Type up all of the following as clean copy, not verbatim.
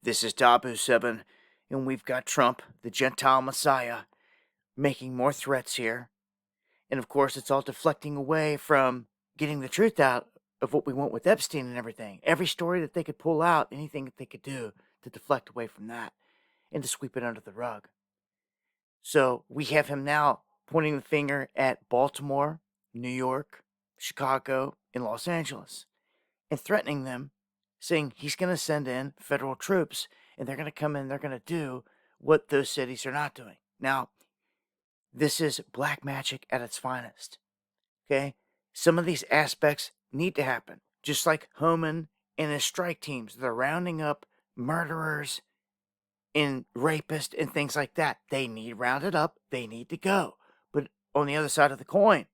This is Dabu 7, and we've got Trump, the Gentile Messiah, making more threats here. And of course, it's all deflecting away from getting the truth out of what we want with Epstein and everything. Every story that they could pull out, anything that they could do to deflect away from that and to sweep it under the rug. So we have him now pointing the finger at Baltimore, New York, Chicago, and Los Angeles and threatening them, saying he's going to send in federal troops and they're going to come in, they're going to do what those cities are not doing. Now, this is black magic at its finest. Okay? Some of these aspects need to happen, just like Homan and his strike teams. They're rounding up murderers and rapists and things like that. They need rounded up, they need to go. But on the other side of the coin,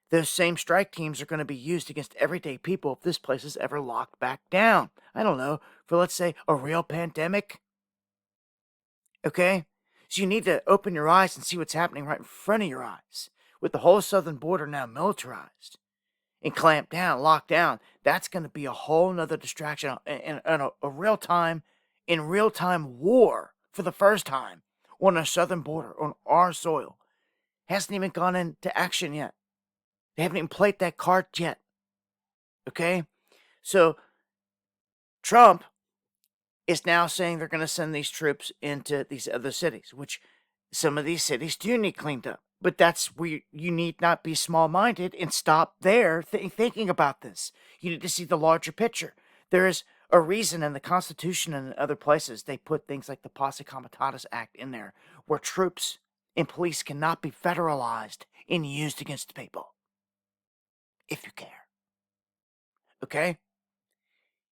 those same strike teams are going to be used against everyday people if this place is ever locked back down. I don't know, for let's say a real pandemic. Okay? So you need to open your eyes and see what's happening right in front of your eyes. With the whole southern border now militarized and clamped down, locked down, that's going to be a whole nother distraction and a real-time war for the first time on our southern border, on our soil. Hasn't even gone into action yet. They haven't even played that card yet. Okay? So, Trump is now saying they're going to send these troops into these other cities, which some of these cities do need cleaned up. But that's where you need not be small-minded and stop there thinking about this. You need to see the larger picture. There is a reason in the Constitution and in other places they put things like the Posse Comitatus Act in there, where troops and police cannot be federalized and used against people. If you care. Okay?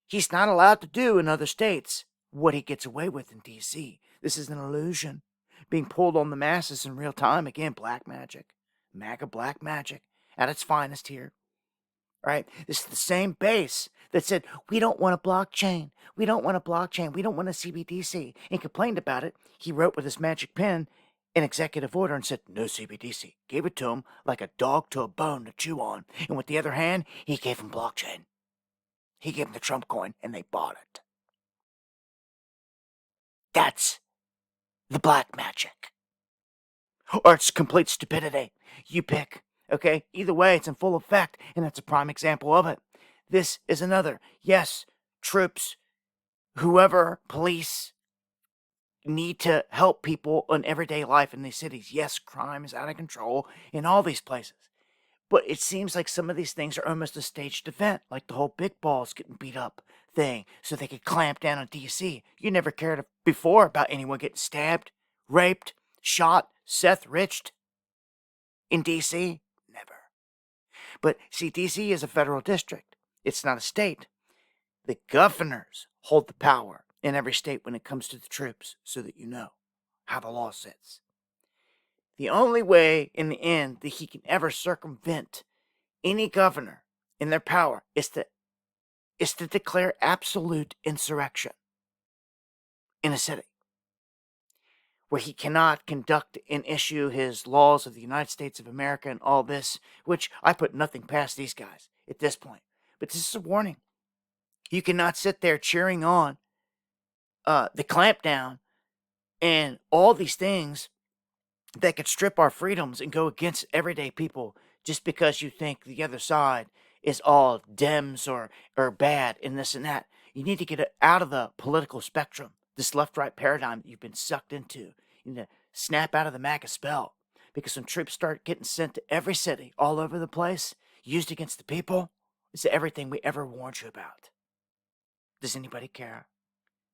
He's not allowed to do in other states what he gets away with in D.C. This is an illusion being pulled on the masses in real time. Again, black magic. MAGA black magic at its finest here. Right? This is the same base that said, we don't want a blockchain. We don't want a blockchain. We don't want a CBDC. And complained about it. He wrote with his magic pen an executive order and said, no CBDC. Gave it to him like a dog to a bone to chew on. And with the other hand, he gave him blockchain. He gave him the Trump coin, and they bought it. That's the black magic. Or it's complete stupidity. You pick. Okay? Either way, it's in full effect, and that's a prime example of it. This is another. Yes, troops, whoever, police, need to help people in everyday life in these cities. Yes, crime is out of control in all these places. But it seems like some of these things are almost a staged event, like the whole big balls getting beat up thing, so they could clamp down on D.C. You never cared before about anyone getting stabbed, raped, shot, Seth Riched in D.C. Never. But see, D.C. is a federal district. It's not a state. The governors hold the power in every state when it comes to the troops, so that you know how the law sits. The only way in the end that he can ever circumvent any governor in their power is to declare absolute insurrection in a city where he cannot conduct and issue his laws of the United States of America and all this, which I put nothing past these guys at this point. But this is a warning. You cannot sit there cheering on the clampdown and all these things that could strip our freedoms and go against everyday people just because you think the other side is all Dems or bad and this and that. You need to get it out of the political spectrum, this left-right paradigm that you've been sucked into. You need to snap out of the MAGA spell. Because when troops start getting sent to every city, all over the place, used against the people, it's everything we ever warned you about. Does anybody care?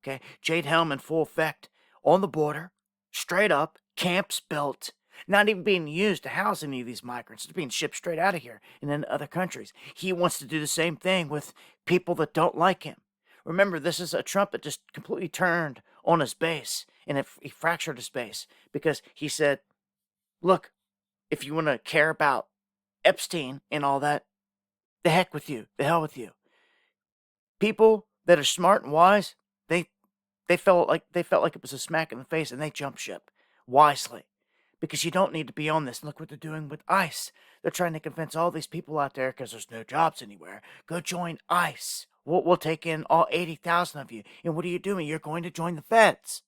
Okay, Jade Helm in full effect on the border, straight up, camps built, not even being used to house any of these migrants. They're being shipped straight out of here and into other countries. He wants to do the same thing with people that don't like him. Remember, this is a Trump that just completely turned on his base, and he fractured his base because he said, look, if you want to care about Epstein and all that, the heck with you, the hell with you. People that are smart and wise, they felt like it was a smack in the face, and they jumped ship wisely, because you don't need to be on this. Look what they're doing with ICE. They're trying to convince all these people out there, because there's no jobs anywhere, go join ICE. We'll take in all 80,000 of you. And what are you doing? You're going to join the feds.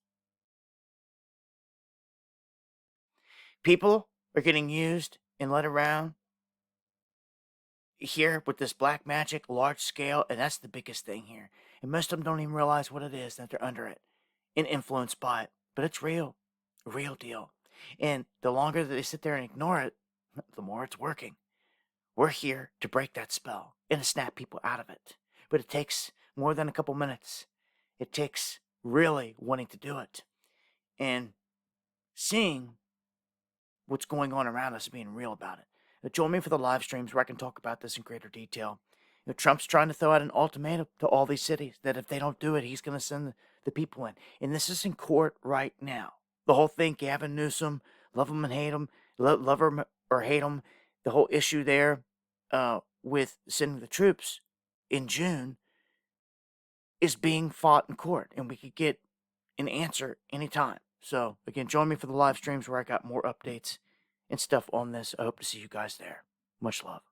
People are getting used and led around here with this black magic, large scale, and that's the biggest thing here. And most of them don't even realize what it is, that they're under it and influenced by it. But it's real, a real deal. And the longer that they sit there and ignore it, the more it's working. We're here to break that spell and to snap people out of it. But it takes more than a couple minutes. It takes really wanting to do it and seeing what's going on around us, being real about it. Join me for the live streams where I can talk about this in greater detail. Trump's trying to throw out an ultimatum to all these cities that if they don't do it, he's going to send the people in. And this is in court right now. The whole thing, Gavin Newsom, love him and hate him, love him or hate him, the whole issue there with sending the troops in June is being fought in court. And we could get an answer anytime. So, again, join me for the live streams where I got more updates and stuff on this. I hope to see you guys there. Much love.